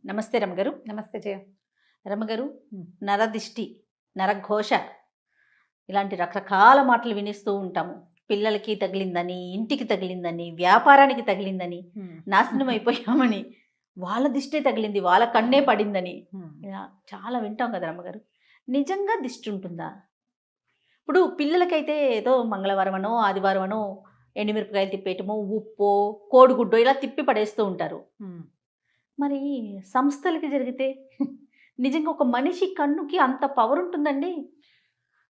నమస్తే రమగారు. నమస్తే జయ. రమగారు, హ్మ్. నరదిష్టి, నరఘోష ఇలాంటి రకరకాల మాటలు వినిస్తూ ఉంటాము. పిల్లలకి తగిలిందని, ఇంటికి తగిలిందని, వ్యాపారానికి తగిలిందని, హ్మ్. నాశనం అయిపోయామని, వాళ్ళ దిష్టే తగిలింది, వాళ్ళ కన్నే పడిందని హ్మ్. ఇలా చాలా వింటాం కదా రమగారు. నిజంగా దిష్టి ఉంటుందా? ఇప్పుడు పిల్లలకైతే ఏదో మంగళవారమనో, ఆదివారమనో ఎండుమిరపకాయలు తిప్పేయటమో, ఉప్పో, కోడిగుడ్డో ఇలా తిప్పి పడేస్తూ ఉంటారు. హ్మ్. మరి సంస్థలకి జరిగితే నిజంగా ఒక మనిషి కన్నుకి అంత పవర్ ఉంటుందండి?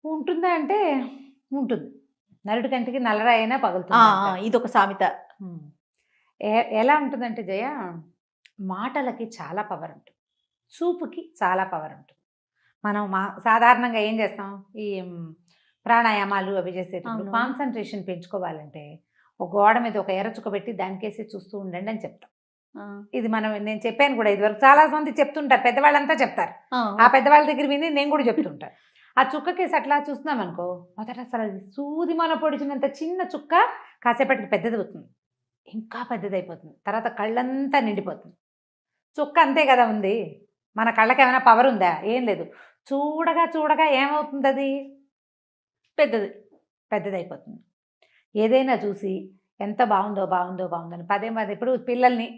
ఉంటుందా అంటే ఉంటుంది. నరుడి కంటికి నల్లరాయి అయినా ఆ! పగులుతుందంటారు. ఇదొక సామెత. హ్మ్. ఎలా ఉంటుందంటే జయ, మాటలకి చాలా పవర్ ఉంటుంది. చూపుకి చాలా పవర్ ఉంటుంది. మనం సాధారణంగా ఏం చేస్తాం? ఈ ప్రాణాయామాలు అవి చేసేటప్పుడు అవును. కాన్సంట్రేషన్ పెంచుకోవాలంటే ఒక గోడ మీద ఒక ఎర్ర చుక్క పెట్టి దానికేసి చూస్తూ ఉండండి అని చెప్తాం. ఆ! ఇది నేను చెప్పాను కూడా ఇదివరకు చాలా మంది చెప్తుంటారు, పెద్దవాళ్ళంతా చెప్తారు. ఆ! ఆ పెద్దవాళ్ళ దగ్గర విని నేను కూడా చెప్తుంటాను. ఆ చుక్కకేసి అట్లా చూస్తున్నాం అనుకో, మొదట అసలు అది సూది మన పొడిచినంత చిన్న చుక్క కాసేపటికి పెద్దది అవుతుంది, ఇంకా పెద్దదైపోతుంది, తర్వాత కళ్ళంతా నిండిపోతుంది. చుక్క అంతే కదా ఉంది. మన కళ్ళకి ఏమైనా పవర్ ఉందా? ఏం లేదు. చూడగా చూడగా ఏమవుతుంది అది? పెద్దది. పెద్దదైపోతుంది. ఏదైనా చూసి ఎంత బాగుందో బాగుందో బాగుందని పదే పదే ఇప్పుడు పిల్లల్ని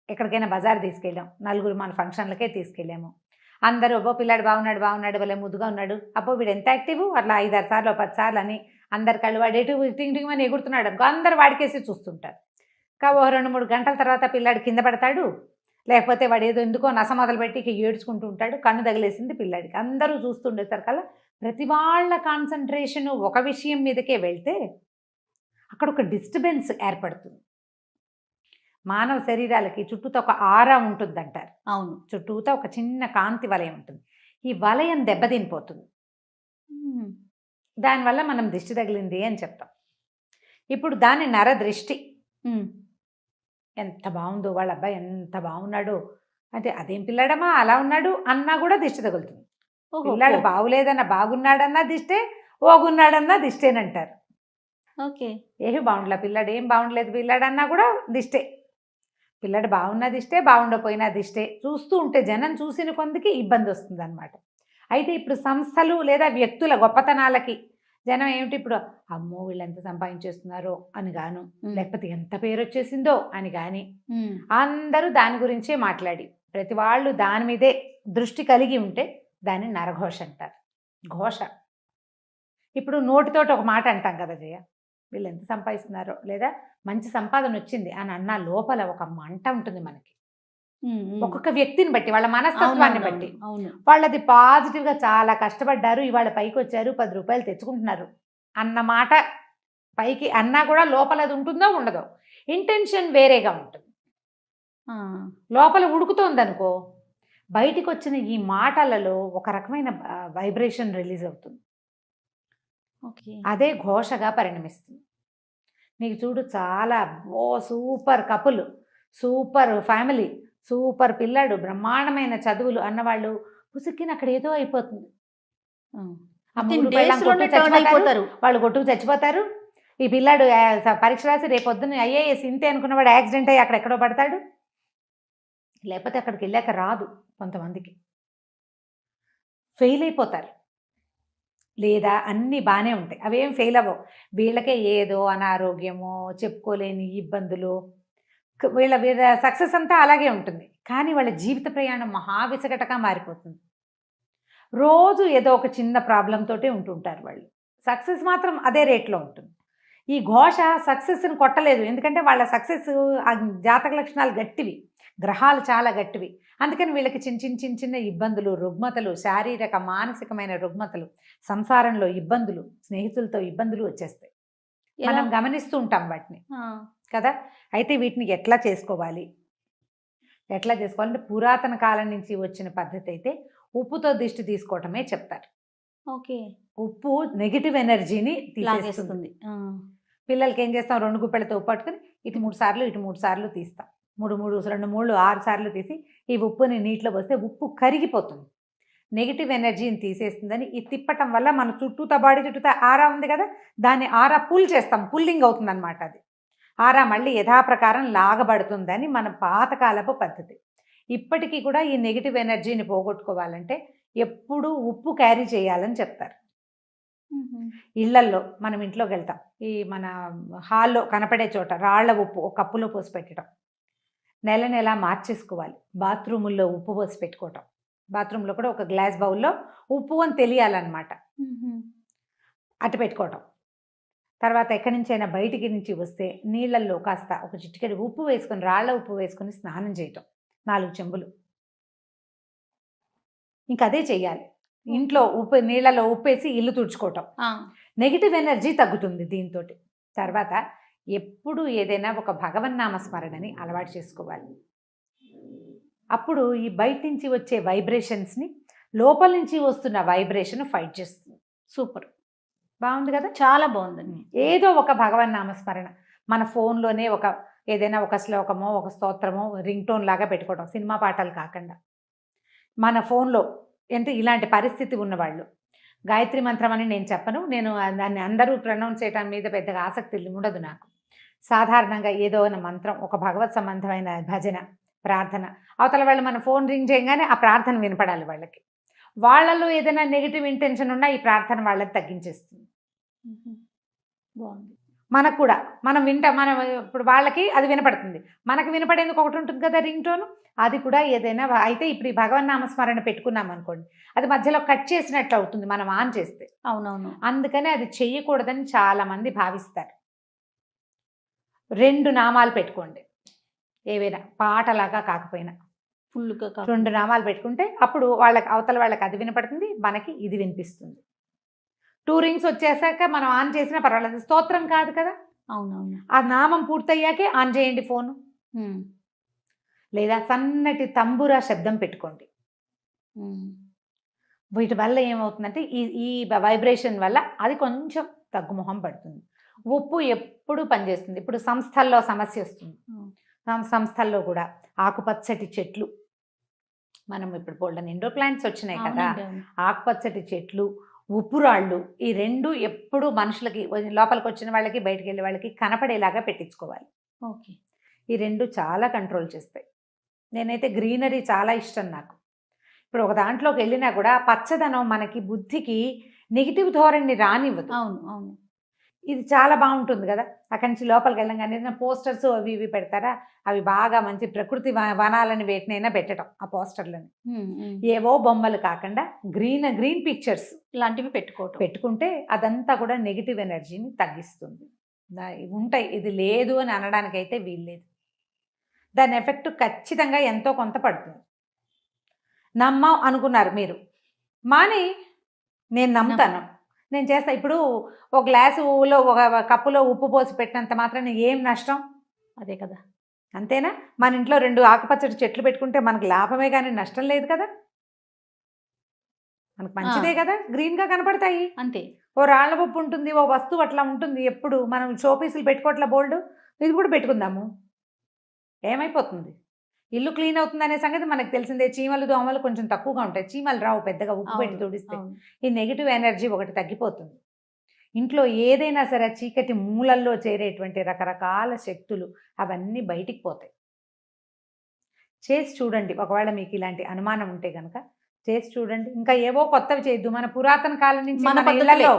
ఎక్కడికైనా బజార్ తీసుకెళ్ళాం, నలుగురు మన ఫంక్షన్లకే తీసుకెళ్ళాము. అందరూ అబ్బో పిల్లాడు బాగున్నాడు బాగున్నాడు భలే ముద్దుగా ఉన్నాడు, అబ్బో వీడు ఎంత యాక్టివ్, అట్లా 5-6 సార్లు 10 సార్లు అని అందరి కళ్ళు వాడు ఎటు టింగ్ టింగ్ అని ఎగురుతున్నాడు అనుకో, అందరు వాడికేసి చూస్తుంటారు. ఓ 2-3 గంటల తర్వాత పిల్లాడు కింద పడతాడు, లేకపోతే వాడు ఏదో ఎందుకో నస మొదలు పెట్టి ఇక ఏడ్చుకుంటూ ఉంటాడు, కన్ను తగిలేసింది పిల్లాడికి. అందరూ చూస్తుండేసరికల్లా ప్రతి వాళ్ళ కాన్సన్ట్రేషను ఒక విషయం మీదకే వెళ్తే అక్కడ ఒక డిస్టర్బెన్స్ ఏర్పడుతుంది. మానవ శరీరాలకి చుట్టూతో ఒక ఆరా ఉంటుందంటారు. అవును. చుట్టూతో ఒక చిన్న కాంతి వలయం ఉంటుంది. ఈ వలయం దెబ్బతినిపోతుంది. హ్మ్. దానివల్ల మనం దిష్టి తగిలింది అని చెప్తాం. ఇప్పుడు దాని నరదృష్టి. హ్మ్. ఎంత బాగుందో, వాళ్ళ అబ్బాయి ఎంత బాగున్నాడో అంటే, అదేం పిల్లాడమ్మా అలా ఉన్నాడు అన్నా కూడా దిష్టి తగులుతుంది. ఓహో! పిల్లాడు బాగులేదన్నా బాగున్నాడన్నా దిష్టే, ఓగున్నాడన్నా దిష్టేనంటారు. ఓకే. ఏమి బాగుండలే పిల్లాడు, ఏం బాగుండలేదు పిల్లాడన్నా కూడా దిష్టే. పిల్లాడు బాగున్న దిష్టే, బాగుండపోయినా దిష్టే. చూస్తూ ఉంటే జనం చూసిన కొందికి ఇబ్బంది వస్తుందన్నమాట. అయితే ఇప్పుడు సంస్థలు లేదా వ్యక్తుల గొప్పతనాలకి జనం ఏమిటి ఇప్పుడు, అమ్మో వీళ్ళు ఎంత సంపాదించేస్తున్నారో అని గాను, లేకపోతే ఎంత పేరు వచ్చేసిందో అని కానీ అందరూ దాని గురించే మాట్లాడి ప్రతి వాళ్ళు దాని మీదే దృష్టి కలిగి ఉంటే దాన్ని నరఘోష అంటారు. ఘోష. ఇప్పుడు నోటితోటి ఒక మాట అంటాం కదా జయ, వీళ్ళు ఎంత సంపాదిస్తున్నారో లేదా మంచి సంపాదన వచ్చింది అని అన్న లోపల ఒక మంట ఉంటుంది మనకి. ఒక్కొక్క వ్యక్తిని బట్టి, వాళ్ళ మనస్తత్వాన్ని బట్టి. అవును. వాళ్ళది పాజిటివ్గా చాలా కష్టపడ్డారు, ఇవాళ పైకి వచ్చారు, 10 రూపాయలు తెచ్చుకుంటున్నారు అన్న మాట పైకి అన్నా కూడా లోపల అది ఉంటుందో ఉండదో, ఇంటెన్షన్ వేరేగా ఉంటుంది. లోపల ఉడుకుతోందనుకో, బయటికి వచ్చిన ఈ మాటలలో ఒక రకమైన వైబ్రేషన్ రిలీజ్ అవుతుంది. అదే ఘోషగా పరిణమిస్తుంది. నీకు చూడు, చాలా super couple, super family, super పిల్లాడు, బ్రహ్మాండమైన చదువులు అన్నవాళ్ళు పుసుక్కిన అక్కడ ఏదో అయిపోతుంది. వాళ్ళు కొట్టుకు చచ్చిపోతారు. ఈ పిల్లాడు పరీక్ష రాసి రేపొద్దున ఐఏఎస్ ఇంతే అనుకున్నవాడు యాక్సిడెంట్ అయ్యి అక్కడెక్కడో పడతాడు, లేకపోతే అక్కడికి వెళ్ళాక రాదు. కొంతమందికి ఫెయిల్ అయిపోతారు, లేదా అన్నీ బాగానే ఉంటాయి, అవేం ఫెయిల్ అవ్వవు. వీళ్ళకే ఏదో అనారోగ్యమో, చెప్పుకోలేని ఇబ్బందులు, వీళ్ళ సక్సెస్ అంతా అలాగే ఉంటుంది, కానీ వాళ్ళ జీవిత ప్రయాణం మహావిసగటగా మారిపోతుంది. రోజు ఏదో ఒక చిన్న ప్రాబ్లంతోటే ఉంటుంటారు వాళ్ళు. సక్సెస్ మాత్రం అదే రేట్లో ఉంటుంది. ఈ ఘోష సక్సెస్ని కొట్టలేదు, ఎందుకంటే వాళ్ళ సక్సెస్ జాతక లక్షణాలు గట్టివి, గ్రహాలు చాలా గట్టివి. అందుకని వీళ్ళకి చిన్న ఇబ్బందులు, రుగ్మతలు, శారీరక మానసికమైన రుగ్మతలు, సంసారంలో ఇబ్బందులు, స్నేహితులతో ఇబ్బందులు వచ్చేస్తాయి. మనం గమనిస్తూ ఉంటాం వాటిని కదా. అయితే వీటిని ఎట్లా చేసుకోవాలంటే పురాతన కాలం నుంచి వచ్చిన పద్ధతి అయితే ఉప్పుతో దిష్టి తీసుకోవటమే చెప్తారు. ఓకే. ఉప్పు నెగిటివ్ ఎనర్జీని తీసేస్తుంది. పిల్లలకి ఏం చేస్తాం, 2 గుప్పెలతో ఉప్పు పట్టుకుని ఇటు 3 సార్లు ఇటు 3 సార్లు తీస్తాం. 2 6 సార్లు తీసి ఈ ఉప్పుని నీటిలో పోస్తే ఉప్పు కరిగిపోతుంది, నెగిటివ్ ఎనర్జీని తీసేస్తుందని. ఈ తిప్పటం వల్ల మన బాడీ చుట్టూతా ఆరా ఉంది కదా, దాన్ని ఆరా పుల్ చేస్తాం, పుల్లింగ్ అవుతుంది అనమాట. అది ఆరా మళ్ళీ యథాప్రకారం లాగబడుతుందని మన పాతకాలపు పద్ధతి. ఇప్పటికీ కూడా ఈ నెగిటివ్ ఎనర్జీని పోగొట్టుకోవాలంటే ఎప్పుడూ ఉప్పు క్యారీ చేయాలని చెప్తారు. ఇళ్లల్లో మనం ఇంట్లోకి వెళ్తాం, ఈ మన హాల్లో కనపడే చోట రాళ్ల ఉప్పు ఒక కప్పులో పోసి పెట్టడం, నెల నెల మార్చేసుకోవాలి. బాత్రూముల్లో ఉప్పు పోసి పెట్టుకోవటం, బాత్రూంలో కూడా ఒక గ్లాస్ బౌల్లో ఉప్పు అని తెలియాలన్నమాట, అటు పెట్టుకోవటం. తర్వాత ఎక్కడి నుంచైనా బయటికి నుంచి వస్తే నీళ్ళల్లో కాస్త ఒక చిటికెడు ఉప్పు వేసుకొని, రాళ్ల ఉప్పు వేసుకొని స్నానం చేయటం 4 చెంబులు. ఇంక అదే చెయ్యాలి. ఇంట్లో నీళ్ళలో ఉప్పేసి ఇల్లు తుడుచుకోవటం. నెగిటివ్ ఎనర్జీ తగ్గుతుంది దీంతో. తర్వాత ఎప్పుడు ఏదైనా ఒక భగవన్నామ స్మరణని అలవాటు చేసుకోవాలి. అప్పుడు ఈ బయట నుంచి వచ్చే వైబ్రేషన్స్ని లోపల నుంచి వస్తున్న వైబ్రేషన్ ఫైట్ చేస్తుంది. సూపర్, బాగుంది కదా, చాలా బాగుందండి. ఏదో ఒక భగవన్నామ స్మరణ మన ఫోన్లోనే ఏదైనా ఒక శ్లోకమో ఒక స్తోత్రమో రింగ్ టోన్ లాగా పెట్టుకోవడం, సినిమా పాటలు కాకుండా. మన ఫోన్లో అంటే ఇలాంటి పరిస్థితి ఉన్నవాళ్ళు గాయత్రి మంత్రం అని నేను చెప్పను, నేను దాన్ని అందరూ ప్రొనౌన్స్ చేయడం మీద పెద్దగా ఆసక్తి ఉండదు నాకు. సాధారణంగా ఏదో ఒక మంత్రం, ఒక భగవత్ సంబంధమైన భజన, ప్రార్థన, అవతల వాళ్ళు మన ఫోన్ రింగ్ చేయగానే ఆ ప్రార్థన వినపడాలి వాళ్ళకి. వాళ్ళలో ఏదైనా నెగిటివ్ ఇంటెన్షన్ ఉన్నా ఈ ప్రార్థన వాళ్ళకి తగ్గించేస్తుంది. బాగుంది. మనకు కూడా మనం ఇప్పుడు వాళ్ళకి అది వినపడుతుంది, మనకు వినపడేందుకు ఒకటి ఉంటుంది కదా రింగ్ టోన్, అది కూడా ఏదైనా అయితే ఇప్పుడు ఈ భగవన్నామస్మరణ పెట్టుకున్నాం అనుకోండి, అది మధ్యలో కట్ చేసినట్లు అవుతుంది మనం ఆన్ చేస్తే. అవునవును. అందుకని అది చెయ్యకూడదని చాలామంది భావిస్తారు. 2 నామాలు పెట్టుకోండి, ఏవైనా పాటలాగా కాకపోయినా ఫుల్గా 2 నామాలు పెట్టుకుంటే అప్పుడు అవతల వాళ్ళకి అది వినపడుతుంది, మనకి ఇది వినిపిస్తుంది. 2 రింగ్స్ వచ్చేసాక మనం ఆన్ చేసినా పర్వాలేదు, స్తోత్రం కాదు కదా. అవునవును. ఆ నామం పూర్తయ్యాకే ఆన్ చేయండి ఫోను. లేదా సన్నటి తంబురా శబ్దం పెట్టుకోండి. వీటి వల్ల ఏమవుతుందంటే ఈ వైబ్రేషన్ వల్ల అది కొంచెం తగ్గుముఖం పడుతుంది. ఉప్పు ఎప్పుడు పనిచేస్తుంది. ఇప్పుడు సంస్థల్లో సమస్య వస్తుంది, సంస్థల్లో కూడా ఆకుపచ్చటి చెట్లు, మనం ఇప్పుడు బోల్డెన్ ఇండోర్ ప్లాంట్స్ వచ్చినాయి కదా, ఆకుపచ్చటి చెట్లు, ఉప్పు రాళ్ళు, ఈ 2 ఎప్పుడు మనుషులకి లోపలికి వచ్చిన వాళ్ళకి బయటికి వెళ్ళే వాళ్ళకి కనపడేలాగా పెట్టించుకోవాలి. ఓకే. ఈ 2 చాలా కంట్రోల్ చేస్తాయి. నేనైతే గ్రీనరీ చాలా ఇష్టం నాకు. ఇప్పుడు ఒక దాంట్లోకి వెళ్ళినా కూడా పచ్చదనం మనకి బుద్ధికి నెగిటివ్ ధోరణిని రానివ్వదు. అవును అవును. ఇది చాలా బాగుంటుంది కదా. అక్కడి నుంచి లోపలికి వెళ్ళంగానే పోస్టర్స్ అవి ఇవి పెడతారా, అవి బాగా మంచి ప్రకృతి వనాలని వేటినైనా పెట్టడం ఆ పోస్టర్లని. ఏవో బొమ్మలు కాకుండా గ్రీన్ పిక్చర్స్ ఇలాంటివి పెట్టుకుంటే అదంతా కూడా నెగిటివ్ ఎనర్జీని తగ్గిస్తుంది. ఉంటాయి, ఇది లేదు అని అనడానికైతే వీల్లేదు. దాని ఎఫెక్ట్ ఖచ్చితంగా ఎంతో కొంత పడుతుంది. నమ్మం అనుకున్నారు మీరు, మాని నేను నమ్ముతాను, నేను చేస్తా. ఇప్పుడు ఒక గ్లాసులో ఒక కప్పులో ఉప్పు పోసి పెట్టినంత మాత్రాన ఏం నష్టం? అదే కదా. అంతేనా? మన ఇంట్లో 2 ఆకుపచ్చటి చెట్లు పెట్టుకుంటే మనకు లాభమే కానీ నష్టం లేదు కదా, మనకు మంచిదే కదా, గ్రీన్గా కనపడతాయి. అంతే. ఓ రాళ్ల ఉప్పు ఉంటుంది, ఓ వస్తువు అట్లా ఉంటుంది. ఎప్పుడు మనం షోపీసులు పెట్టుకోవట్లా బోల్డ్, ఇది కూడా పెట్టుకుందాము, ఏమైపోతుంది? ఇల్లు క్లీన్ అవుతుంది అనే సంగతి మనకు తెలిసిందే. చీమలు దోమలు కొంచెం తక్కువగా ఉంటాయి, చీమలు రావు పెద్దగా ఉప్పు పెట్టి తుడిస్తే. ఈ నెగిటివ్ ఎనర్జీ ఒకటి తగ్గిపోతుంది. ఇంట్లో ఏదైనా సరే చీకటి మూలల్లో చేరేటువంటి రకరకాల శక్తులు అవన్నీ బయటికి పోతాయి. చేసి చూడండి, ఒకవేళ మీకు ఇలాంటి అనుమానం ఉంటే కనుక చేసి చూడండి. ఇంకా ఏవో కొత్తవి చేయొద్దు, మన పురాతన కాలం నుంచి మన ఇళ్లలో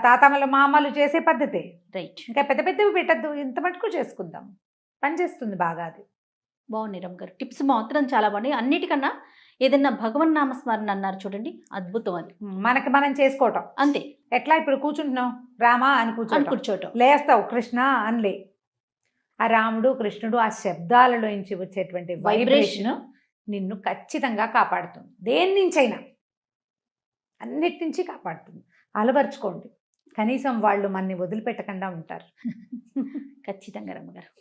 తాతమ్మలు మామలు చేసే పద్ధతే రైట్. ఇంకా పెద్ద పెద్దవి పెట్టద్దు, ఇంత మటుకు చేసుకుందాం, పనిచేస్తుంది బాగా. అది బాగుంది రమ్మ గారు, టిప్స్ మాత్రం చాలా బాగున్నాయి. అన్నిటికన్నా ఏదన్నా భగవన్ నామస్మరణ అన్నారు చూడండి, అద్భుతం. అది మనకి మనం చేసుకోవటం అంతే. ఎట్లా ఇప్పుడు కూర్చుంటున్నావు, రామా అని కూర్చోటం, లేస్తావు కృష్ణ అనిలే. ఆ రాముడు కృష్ణుడు ఆ శబ్దాలలోంచి వచ్చేటువంటి వైబ్రేషన్ నిన్ను ఖచ్చితంగా కాపాడుతుంది. దేని నుంచైనా అన్నిటి నుంచి కాపాడుతుంది. అలవర్చుకోండి, కనీసం వాళ్ళు మనని వదిలిపెట్టకుండా ఉంటారు. ఖచ్చితంగా రమ్మగారు.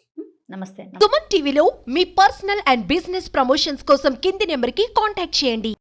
నమస్తే. సుమన్ టీవీలో మీ పర్సనల్ అండ్ బిజినెస్ ప్రమోషన్స్ కోసం కింది నెంబర్కి కాంటాక్ట్ చేయండి.